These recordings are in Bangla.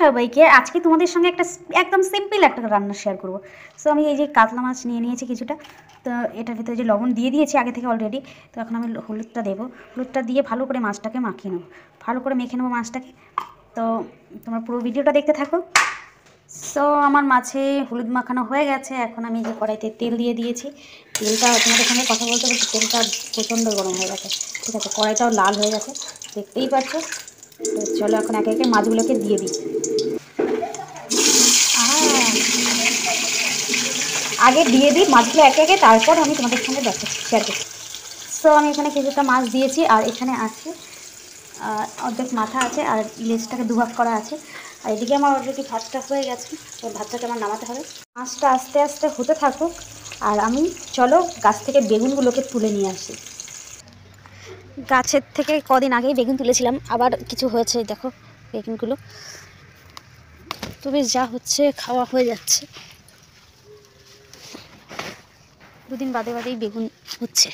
সবাইকে আজকে তোমাদের সঙ্গে একটা একদম সিম্পল একটা রান্না শেয়ার করব। সো আমি এই যে কাতলা মাছ নিয়ে নিয়েছি কিছুটা, তো এটার ভিতরে যে লবণ দিয়ে দিয়েছি আগে থেকে অলরেডি। তো এখন আমি হলুদটা দেবো, হলুদটা দিয়ে ভালো করে মাছটাকে মাখিয়ে নেবো, ভালো করে মেখে নেবো মাছটাকে। তো তোমরা পুরো ভিডিওটা দেখতে থাকো। সো আমার মাছে হলুদ মাখানো হয়ে গেছে। এখন আমি যে কড়াইতে তেল দিয়ে দিয়েছি, তেলটা তোমাদের সঙ্গে কথা বলতে বলতে তেলটা প্রচণ্ড গরম হয়ে গেছে। ঠিক আছে, কড়াইটাও লাল হয়ে গেছে, দেখতেই পাচ্ছ। তো চলো এখন একে একে মাছগুলোকে দিয়ে দিই। আগে দিয়ে দিই মাছগুলো একে একে, তারপর আমি তোমাদের সঙ্গে শেয়ার করছি। সো আমি এখানে কিছুটা মাছ দিয়েছি, আর এখানে আছে অর্ধেক মাথা আছে, আর লেজটাকে দুভাগ করা আছে। আর এদিকে আমার অলরেডি ভাতটা হয়ে গেছে, তো ভাতটাকে আমার নামাতে হবে। মাছটা আস্তে আস্তে হতে থাকুক, আর আমি চলো গাছ থেকে বেগুনগুলোকে তুলে নিয়ে আসি। গাছের থেকে কদিন আগেই বেগুন তুলেছিলাম, আবার কিছু হয়েছে দেখো বেগুনগুলো। তো বেশ যা হচ্ছে খাওয়া হয়ে যাচ্ছে, দুদিন বাদে বাদেই বেগুন হচ্ছে।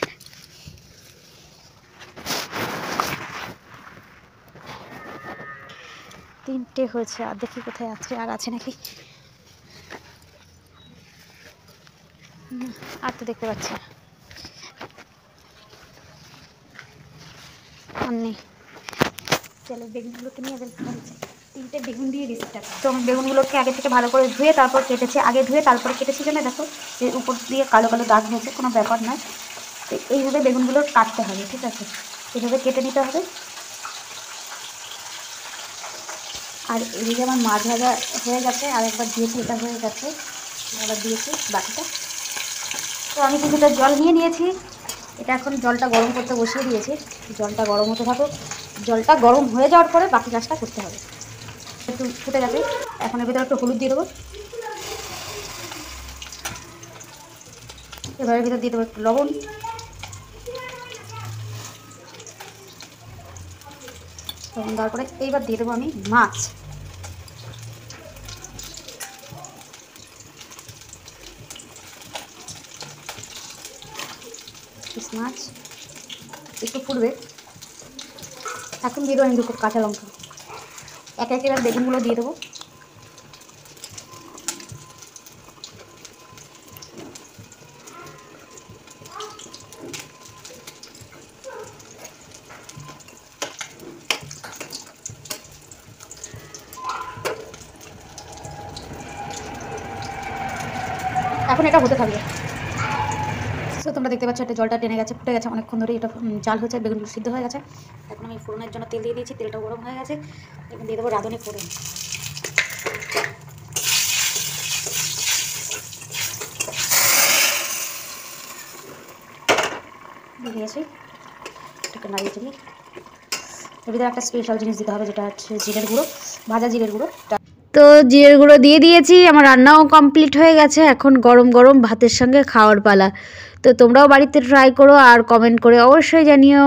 তিনটে হয়েছে, আর দেখি কোথায় আছে, আর আছে নাকি। আর তো দেখতে পাচ্ছি না, আর নেই। চলো বেগুনগুলোকে নিয়ে তিনটে বেগুন দিয়ে দিচ্ছি। তো আমি বেগুনগুলোকে আগে থেকে ভালো করে ধুয়ে তারপর কেটেছি, আগে ধুয়ে তারপরে কেটেছি জন্য দেখো যে উপর দিয়ে কালো কালো দাগ হয়েছে, কোনো ব্যাপার নয়। তো এইভাবে বেগুনগুলো কাটতে হবে, ঠিক আছে, এইভাবে কেটে নিতে হবে। আর এদিকে আমার মাছ ভাজা হয়ে গেছে, আর একবার দিয়েছি, এটা হয়ে গেছে, আবার দিয়েছি বাকিটা। তো আমি কিছুটা জল নিয়ে নিয়েছি, এটা এখন জলটা গরম করতে বসিয়ে দিয়েছি। জলটা গরম হতে থাকুক, জলটা গরম হয়ে যাওয়ার পরে বাকি কাজটা করতে হবে। একটু ফুটে গেছে, এখন এর ভিতরে একটু হলুদ দিয়ে দেবো, এবারের ভিতরে দিয়ে দেবো একটু লবণ, লবণ দেওয়ার পরে এইবার দিয়ে দেবো আমি মাছ। মাছ একটু ফুটবে, এখন দিয়ে দেবো আমি দুটো কাঁচা লঙ্কা। একে একে এবার বেগুনগুলো দিয়ে দেবো। এখন এটা হতে থাকবে। সো তোমরা দেখতে পাচ্ছ এটা জলটা টেনে গেছে, ফুটে গেছে অনেকক্ষণ ধরে, এটা জাল হয়েছে, বেগুনগুলো সিদ্ধ হয়ে গেছে। এখন আমি ফোড়নের জন্য তেল দিয়ে দিয়েছি, তেলটা গরম হয়ে গেছে, এখন দিয়ে দেবো রাঁধুনি ফোড়ন। দিয়ে দিয়েছি, এটাকে নাড়িয়ে চাড়িয়ে এর ভিতরে একটা স্পেশাল জিনিস দিতে হবে, যেটা হচ্ছে জিরের গুঁড়ো, ভাজা জিরের গুঁড়ো। তো জিরের গুঁড়ো দিয়ে দিয়েছি, আমার রান্নাও কমপ্লিট হয়ে গেছে। এখন গরম গরম ভাতের সঙ্গে খাওয়ার পালা। তো তোমরাও বাড়িতে ট্রাই করো, আর কমেন্ট করে অবশ্যই জানিও।